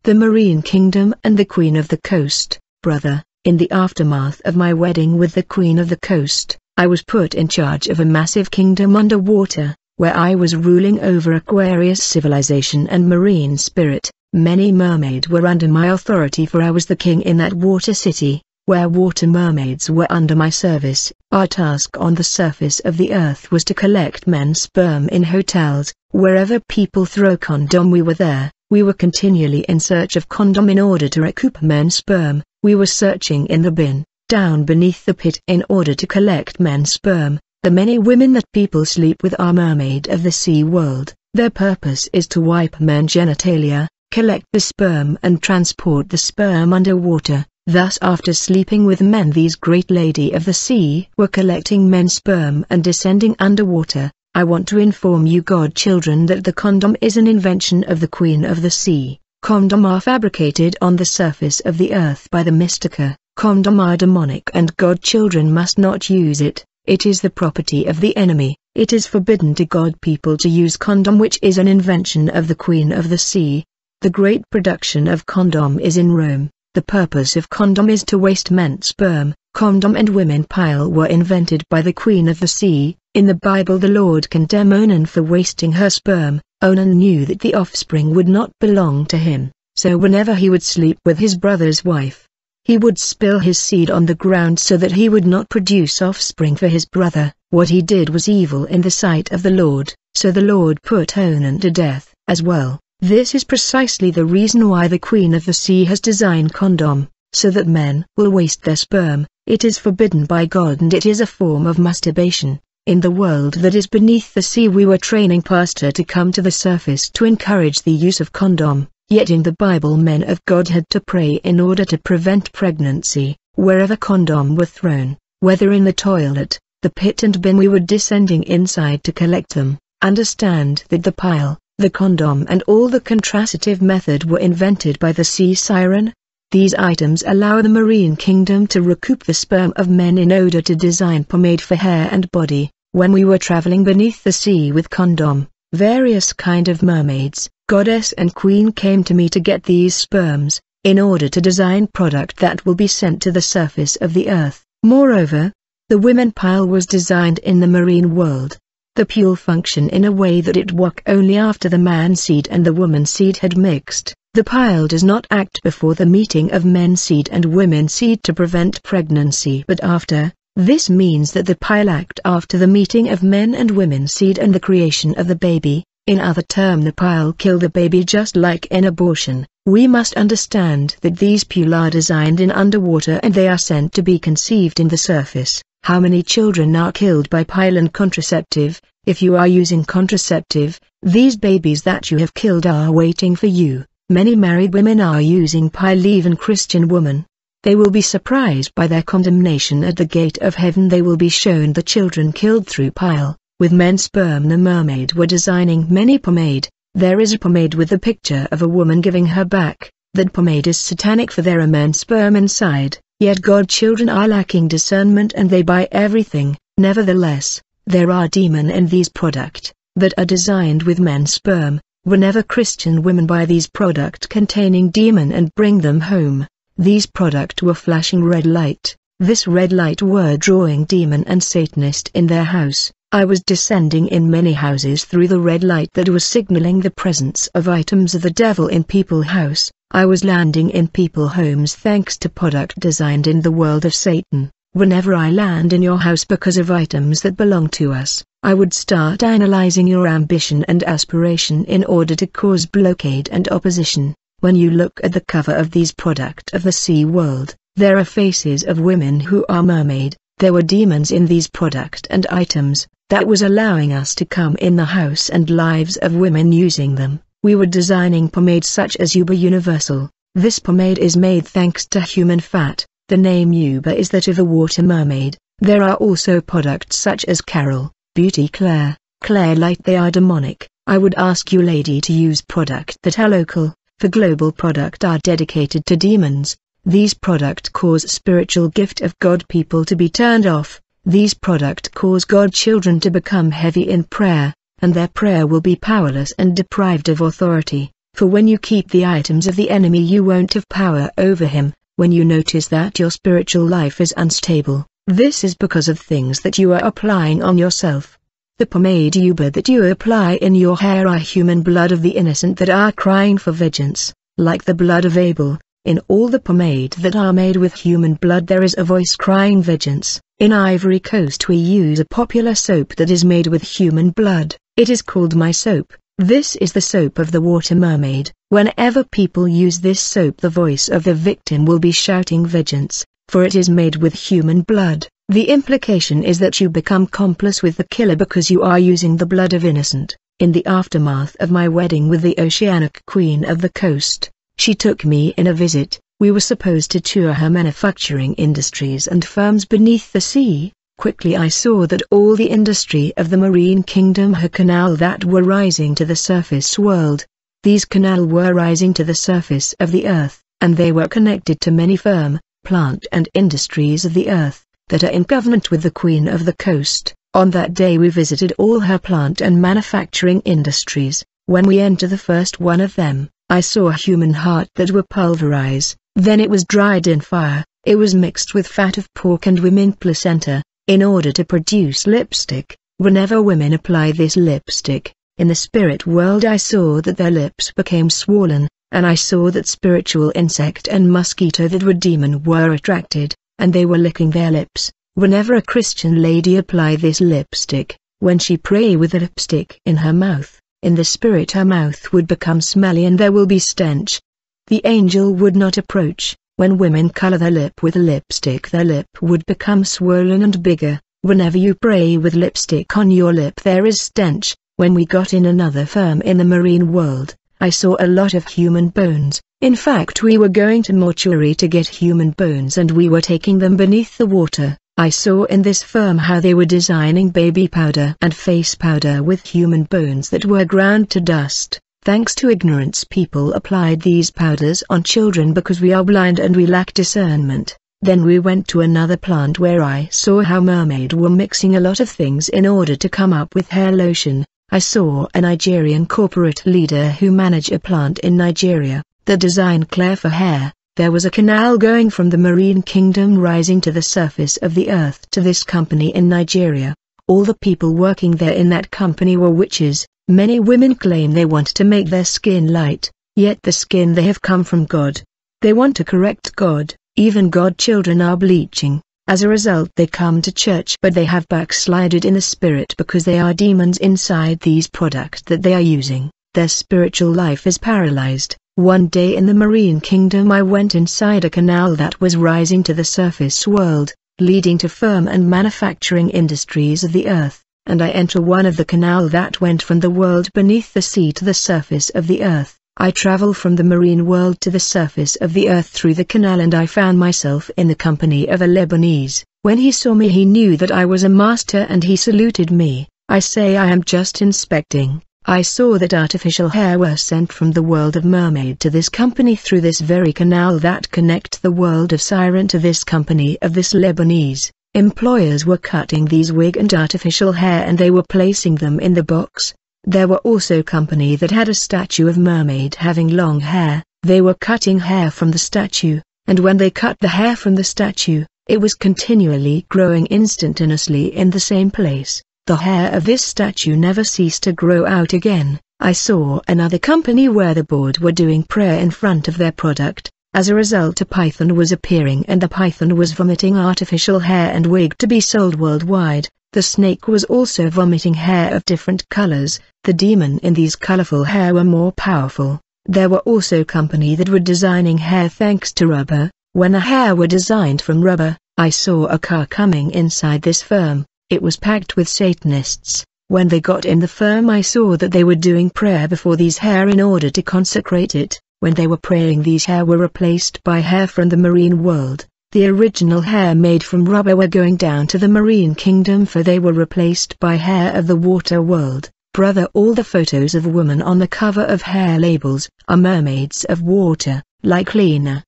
the Marine Kingdom and the Queen of the Coast. Brother, in the aftermath of my wedding with the Queen of the Coast, I was put in charge of a massive kingdom underwater, where I was ruling over Aquarius civilization and marine spirit. Many mermaids were under my authority, for I was the king in that water city, where water mermaids were under my service. Our task on the surface of the earth was to collect men's sperm in hotels. Wherever people throw condom, we were there. We were continually in search of condom in order to recoup men's sperm. We were searching in the bin, down beneath the pit, in order to collect men's sperm. The many women that people sleep with are mermaid of the sea world. Their purpose is to wipe men's genitalia, collect the sperm and transport the sperm underwater. Thus, after sleeping with men, these great lady of the sea were collecting men's sperm and descending underwater. I want to inform you, godchildren, that the condom is an invention of the Queen of the Sea. Condom are fabricated on the surface of the earth by the Mystica. Condom are demonic and godchildren must not use it. It is the property of the enemy. It is forbidden to God people to use condom, which is an invention of the Queen of the Sea. The great production of condom is in Rome. The purpose of condom is to waste men's sperm. Condom and women pile were invented by the Queen of the Sea. In the Bible the Lord condemned Onan for wasting her sperm. Onan knew that the offspring would not belong to him, so whenever he would sleep with his brother's wife, he would spill his seed on the ground so that he would not produce offspring for his brother. What he did was evil in the sight of the Lord, so the Lord put Onan to death as well. This is precisely the reason why the Queen of the Sea has designed condom, so that men will waste their sperm. It is forbidden by God and it is a form of masturbation. In the world that is beneath the sea we were training pastor to come to the surface to encourage the use of condom, yet in the Bible men of God had to pray in order to prevent pregnancy. Wherever condom were thrown, whether in the toilet, the pit and bin, we were descending inside to collect them. Understand that the pile, the condom and all the contraceptive method were invented by the sea siren. These items allow the marine kingdom to recoup the sperm of men in order to design pomade for hair and body. When we were traveling beneath the sea with condom, various kind of mermaids, goddess and queen came to me to get these sperms, in order to design product that will be sent to the surface of the earth. Moreover, the women pile was designed in the marine world. The pule function in a way that it work only after the man seed and the woman seed had mixed. The pile does not act before the meeting of men seed and women seed to prevent pregnancy, but after. This means that the pile act after the meeting of men and women seed and the creation of the baby. In other terms, the pile kill the baby just like an abortion. We must understand that these pule are designed in underwater and they are sent to be conceived in the surface. How many children are killed by pile and contraceptive? If you are using contraceptive, these babies that you have killed are waiting for you. Many married women are using pile, even Christian women. They will be surprised by their condemnation at the gate of heaven. They will be shown the children killed through pile. With men's sperm the mermaid were designing many pomade. There is a pomade with the picture of a woman giving her back. That pomade is satanic, for there are men's sperm inside. Yet godchildren are lacking discernment and they buy everything. Nevertheless, there are demon in these products that are designed with men's sperm. Whenever Christian women buy these products containing demon and bring them home, these products were flashing red light. This red light were drawing demon and Satanist in their house. I was descending in many houses through the red light that was signaling the presence of items of the devil in people's house. I was landing in people homes thanks to product designed in the world of Satan. Whenever I land in your house because of items that belong to us, I would start analyzing your ambition and aspiration in order to cause blockade and opposition. When you look at the cover of these product of the sea world, there are faces of women who are mermaid. There were demons in these product and items, that was allowing us to come in the house and lives of women using them. We were designing pomade such as Yuba Universal. This pomade is made thanks to human fat. The name Yuba is that of a water mermaid. There are also products such as Carol, Beauty Claire, Claire Light. They are demonic. I would ask you lady to use product that are local, for global product are dedicated to demons. These product cause spiritual gift of God people to be turned off. These product cause God children to become heavy in prayer, and their prayer will be powerless and deprived of authority. For when you keep the items of the enemy you won't have power over him. When you notice that your spiritual life is unstable, this is because of things that you are applying on yourself. The pomade that you apply in your hair are human blood of the innocent that are crying for vengeance, like the blood of Abel. In all the pomade that are made with human blood there is a voice crying vengeance. In Ivory Coast we use a popular soap that is made with human blood. It is called My Soap. This is the soap of the water mermaid. Whenever people use this soap the voice of the victim will be shouting vengeance, for it is made with human blood. The implication is that you become complice with the killer because you are using the blood of innocent. In the aftermath of my wedding with the oceanic queen of the coast, she took me in a visit. We were supposed to tour her manufacturing industries and firms beneath the sea. Quickly I saw that all the industry of the marine kingdom her canal that were rising to the surface world. These canal were rising to the surface of the earth, and they were connected to many firm, plant and industries of the earth, that are in government with the Queen of the Coast. On that day we visited all her plant and manufacturing industries. When we entered the first one of them, I saw a human heart that were pulverized, then it was dried in fire, it was mixed with fat of pork and women placenta, in order to produce lipstick. Whenever women apply this lipstick, in the spirit world I saw that their lips became swollen, and I saw that spiritual insect and mosquito that were demon were attracted, and they were licking their lips. Whenever a Christian lady apply this lipstick, when she pray with the lipstick in her mouth, in the spirit her mouth would become smelly and there will be stench. The angel would not approach. When women color their lip with lipstick their lip would become swollen and bigger. Whenever you pray with lipstick on your lip there is stench. When we got in another firm in the marine world, I saw a lot of human bones. In fact we were going to mortuary to get human bones and we were taking them beneath the water. I saw in this firm how they were designing baby powder and face powder with human bones that were ground to dust. Thanks to ignorance people applied these powders on children because we are blind and we lack discernment. Then we went to another plant where I saw how mermaid were mixing a lot of things in order to come up with hair lotion. I saw a Nigerian corporate leader who managed a plant in Nigeria that designed clay for hair. There was a canal going from the marine kingdom rising to the surface of the earth to this company in Nigeria. All the people working there in that company were witches. Many women claim they want to make their skin light, yet the skin they have come from God. They want to correct God, even God children are bleaching. As a result they come to church but they have backslided in the spirit because they are demons inside these products that they are using. Their spiritual life is paralyzed. One day in the marine kingdom I went inside a canal that was rising to the surface world, leading to firm and manufacturing industries of the earth. And I enter one of the canal that went from the world beneath the sea to the surface of the earth. I travel from the marine world to the surface of the earth through the canal and I found myself in the company of a Lebanese. When he saw me he knew that I was a master and he saluted me. I say I am just inspecting. I saw that artificial hair were sent from the world of mermaid to this company through this very canal that connect the world of siren to this company of this Lebanese. Employers were cutting these wig and artificial hair and they were placing them in the box. There were also company that had a statue of mermaid having long hair. They were cutting hair from the statue, and when they cut the hair from the statue, it was continually growing instantaneously in the same place. The hair of this statue never ceased to grow out again. I saw another company where the board were doing prayer in front of their product. As a result a python was appearing and the python was vomiting artificial hair and wig to be sold worldwide. The snake was also vomiting hair of different colors. The demon in these colorful hair were more powerful. There were also company that were designing hair thanks to rubber. When the hair were designed from rubber, I saw a car coming inside this firm. It was packed with Satanists. When they got in the firm I saw that they were doing prayer before these hair in order to consecrate it. When they were praying these hair were replaced by hair from the marine world. The original hair made from rubber were going down to the marine kingdom for they were replaced by hair of the water world. Brother, all the photos of women on the cover of hair labels are mermaids of water, like Lena.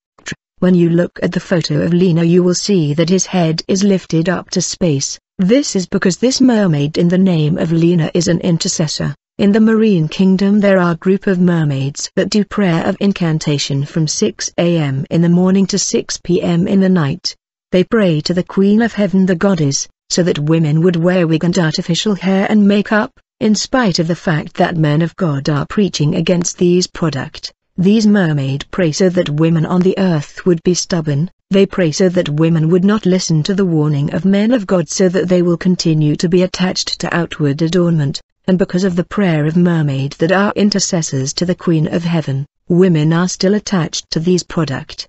When you look at the photo of Lena you will see that his head is lifted up to space. This is because this mermaid in the name of Lena is an intercessor. In the marine kingdom there are a group of mermaids that do prayer of incantation from 6 a.m. in the morning to 6 p.m. in the night. They pray to the Queen of Heaven, the goddess, so that women would wear wig and artificial hair and makeup, in spite of the fact that men of God are preaching against these products. These mermaids pray so that women on the earth would be stubborn. They pray so that women would not listen to the warning of men of God, so that they will continue to be attached to outward adornment. And because of the prayer of mermaids that are intercessors to the Queen of Heaven, women are still attached to these products.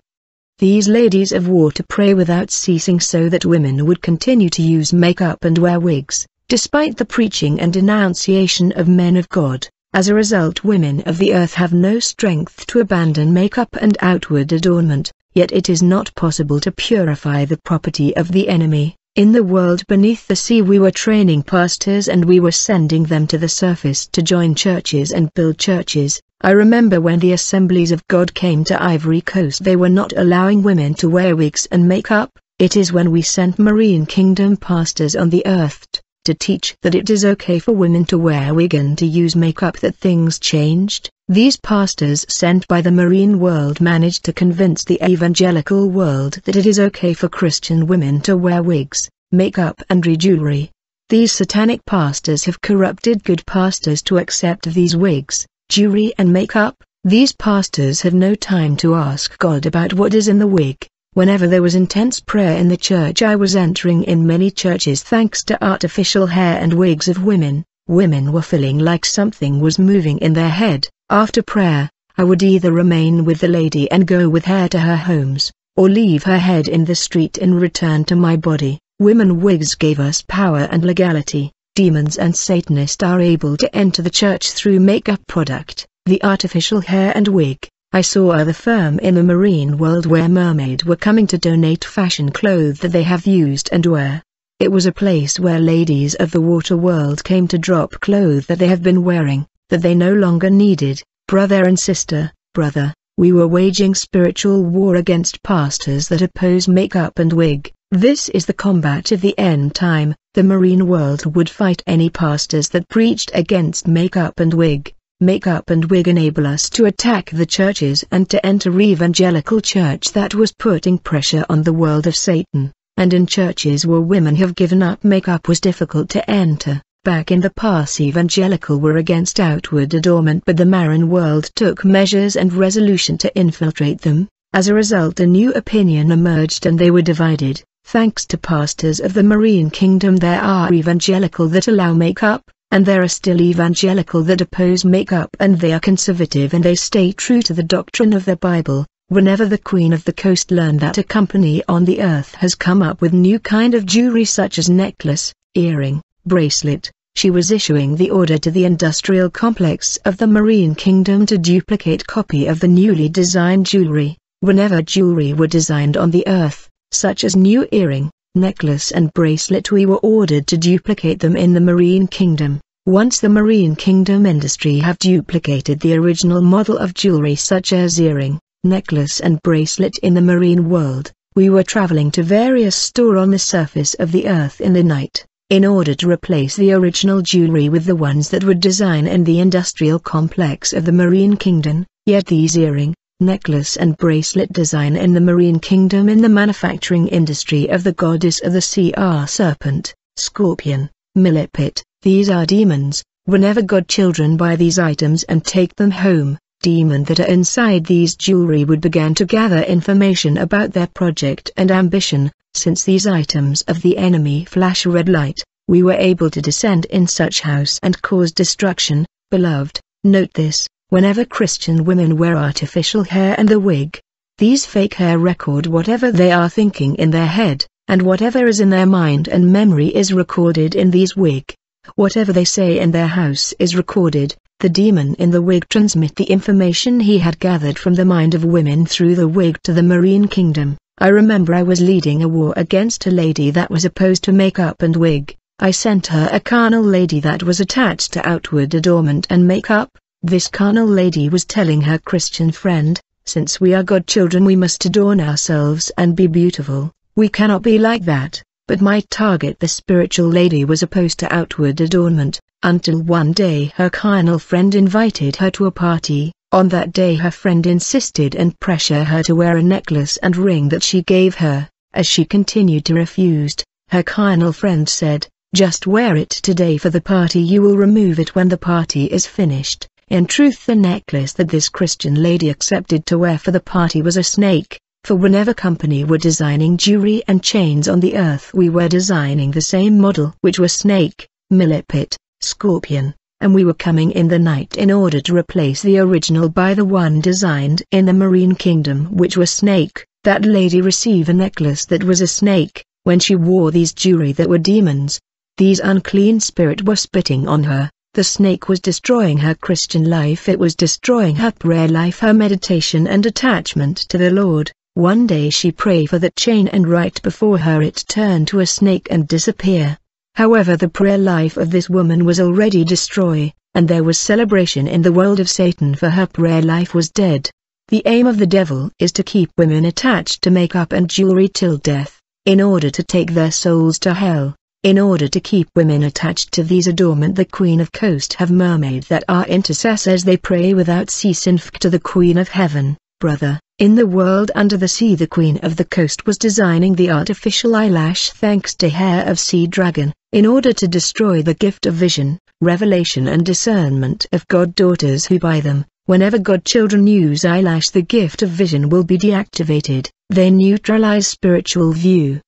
These ladies of water pray without ceasing so that women would continue to use makeup and wear wigs, despite the preaching and denunciation of men of God. As a result, women of the earth have no strength to abandon makeup and outward adornment, yet it is not possible to purify the property of the enemy. In the world beneath the sea we were training pastors and we were sending them to the surface to join churches and build churches. I remember when the Assemblies of God came to Ivory Coast, they were not allowing women to wear wigs and makeup. It is when we sent Marine Kingdom pastors on the earth to teach that it is okay for women to wear wig and to use makeup that things changed. These pastors sent by the marine world managed to convince the evangelical world that it is okay for Christian women to wear wigs, makeup and jewelry. These satanic pastors have corrupted good pastors to accept these wigs, jewelry and makeup. These pastors have no time to ask God about what is in the wig. Whenever there was intense prayer in the church I was entering in many churches thanks to artificial hair and wigs of women, women were feeling like something was moving in their head. After prayer, I would either remain with the lady and go with her to her homes, or leave her head in the street and return to my body. Women wigs gave us power and legality. Demons and Satanists are able to enter the church through makeup product, the artificial hair and wig. I saw other firm in the marine world where mermaids were coming to donate fashion clothes that they have used and wear. It was a place where ladies of the water world came to drop clothes that they have been wearing, that they no longer needed. Brother and sister, brother, we were waging spiritual war against pastors that oppose makeup and wig. This is the combat of the end time. The marine world would fight any pastors that preached against makeup and wig. Makeup and wig enable us to attack the churches and to enter evangelical church that was putting pressure on the world of Satan, and in churches where women have given up makeup was difficult to enter. Back in the past evangelical were against outward adornment, but the marine world took measures and resolution to infiltrate them. As a result a new opinion emerged and they were divided. Thanks to pastors of the marine kingdom there are evangelical that allow makeup, and there are still evangelical that oppose makeup, and they are conservative and they stay true to the doctrine of the Bible. Whenever the Queen of the Coast learned that a company on the earth has come up with new kind of jewelry such as necklace, earring, bracelet, she was issuing the order to the industrial complex of the marine kingdom to duplicate copy of the newly designed jewelry. Whenever jewelry were designed on the earth, such as new earring, necklace and bracelet, we were ordered to duplicate them in the marine kingdom. Once the marine kingdom industry have duplicated the original model of jewelry such as earring, necklace and bracelet in the marine world, we were traveling to various stores on the surface of the earth in the night, in order to replace the original jewelry with the ones that were designed in the industrial complex of the marine kingdom. Yet these earring, necklace and bracelet design in the marine kingdom in the manufacturing industry of the goddess of the sea are serpent, scorpion, millipede. These are demons. Whenever God children buy these items and take them home, demons that are inside these jewelry would begin to gather information about their project and ambition. Since these items of the enemy flash a red light, we were able to descend in such house and cause destruction. Beloved, note this. Whenever Christian women wear artificial hair and the wig, these fake hair record whatever they are thinking in their head, and whatever is in their mind and memory is recorded in these wig. Whatever they say in their house is recorded. The demon in the wig transmit the information he had gathered from the mind of women through the wig to the marine kingdom. I remember I was leading a war against a lady that was opposed to makeup and wig. I sent her a carnal lady that was attached to outward adornment and makeup. This carnal lady was telling her Christian friend, since we are God children we must adorn ourselves and be beautiful. We cannot be like that. but my target, the spiritual lady, was opposed to outward adornment, until one day her carnal friend invited her to a party. On that day her friend insisted and pressured her to wear a necklace and ring that she gave her. As she continued to refuse, her carnal friend said, "Just wear it today for the party, you will remove it when the party is finished." In truth, the necklace that this Christian lady accepted to wear for the party was a snake. For whenever company were designing jewelry and chains on the earth, we were designing the same model, which was snake, millipede, scorpion, and we were coming in the night in order to replace the original by the one designed in the marine kingdom, which was snake. That lady received a necklace that was a snake. When she wore these jewelry that were demons, these unclean spirits were spitting on her. The snake was destroying her Christian life, it was destroying her prayer life, her meditation and attachment to the Lord. One day she prayed for that chain, and right before her it turned to a snake and disappeared. However, the prayer life of this woman was already destroyed, and there was celebration in the world of Satan, for her prayer life was dead. The aim of the devil is to keep women attached to makeup and jewelry till death, in order to take their souls to hell. In order to keep women attached to these adornment, the Queen of Coast have mermaids that are intercessors. They pray without ceasing to the Queen of Heaven. Brother, in the world under the sea, the Queen of the Coast was designing the artificial eyelash thanks to hair of sea dragon, in order to destroy the gift of vision, revelation and discernment of God daughters who buy them. Whenever God children use eyelash, the gift of vision will be deactivated. They neutralize spiritual view.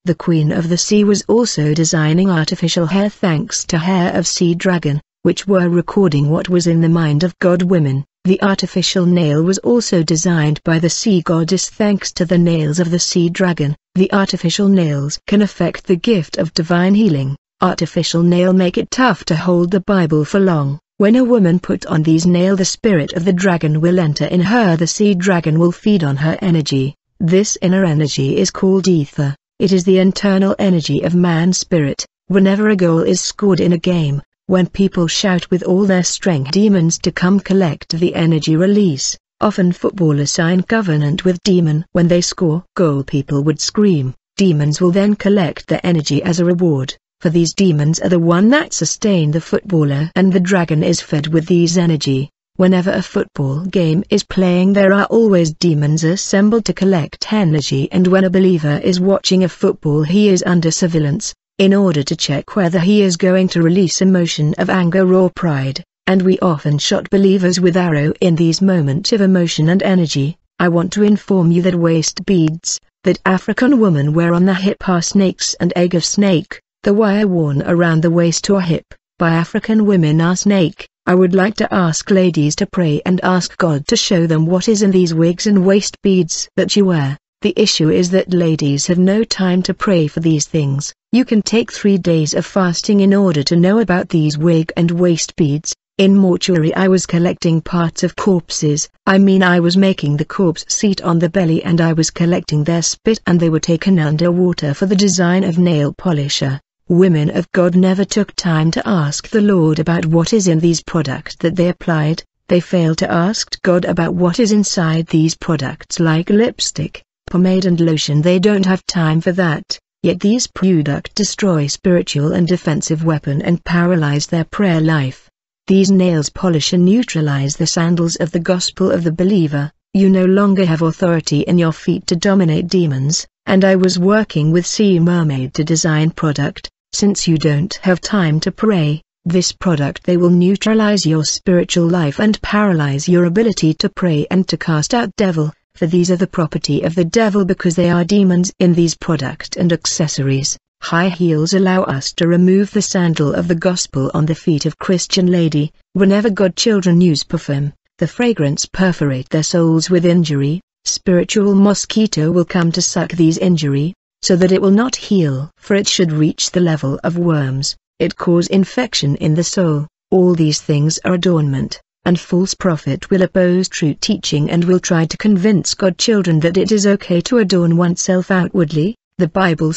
The Queen of the Sea was also designing artificial hair thanks to hair of sea dragon, which were recording what was in the mind of God women. The artificial nail was also designed by the sea goddess thanks to the nails of the sea dragon. The artificial nails can affect the gift of divine healing. Artificial nail make it tough to hold the Bible for long. When a woman put on these nail, the spirit of the dragon will enter in her. The sea dragon will feed on her energy. This inner energy is called ether. It is the internal energy of man's spirit. Whenever a goal is scored in a game, when people shout with all their strength demons to come collect the energy release, often footballers sign covenant with demon. When they score goal, people would scream. Demons will then collect the energy as a reward, for these demons are the one that sustain the footballer, and the dragon is fed with these energy. Whenever a football game is playing, there are always demons assembled to collect energy, and when a believer is watching a football, he is under surveillance, in order to check whether he is going to release emotion of anger or pride, and we often shot believers with arrow in these moments of emotion and energy. I want to inform you that waist beads, that African women wear on the hip, are snakes and egg of snake. The wire worn around the waist or hip, by African women are snake. I would like to ask ladies to pray and ask God to show them what is in these wigs and waist beads that you wear. The issue is that ladies have no time to pray for these things. You can take 3 days of fasting in order to know about these wig and waist beads. In mortuary I was collecting parts of corpses. I was making the corpse seat on the belly, and I was collecting their spit, and they were taken underwater for the design of nail polisher. Women of God never took time to ask the Lord about what is in these products that they applied. They failed to ask God about what is inside these products like lipstick, pomade and lotion. They don't have time for that. Yet these products destroy spiritual and defensive weapon and paralyze their prayer life. These nails polish and neutralize the sandals of the gospel of the believer. You no longer have authority in your feet to dominate demons, and I was working with Sea Mermaid to design product. Since you don't have time to pray, this product they will neutralize your spiritual life and paralyze your ability to pray and to cast out devil, for these are the property of the devil because they are demons in these product and accessories. High heels allow us to remove the sandal of the gospel on the feet of Christian lady. Whenever God children use perfume, the fragrance perforate their souls with injury. Spiritual mosquito will come to suck these injury, so that it will not heal, for it should reach the level of worms. It cause infection in the soul. All these things are adornment, and false prophet will oppose true teaching and will try to convince God children that it is okay to adorn oneself outwardly. The Bible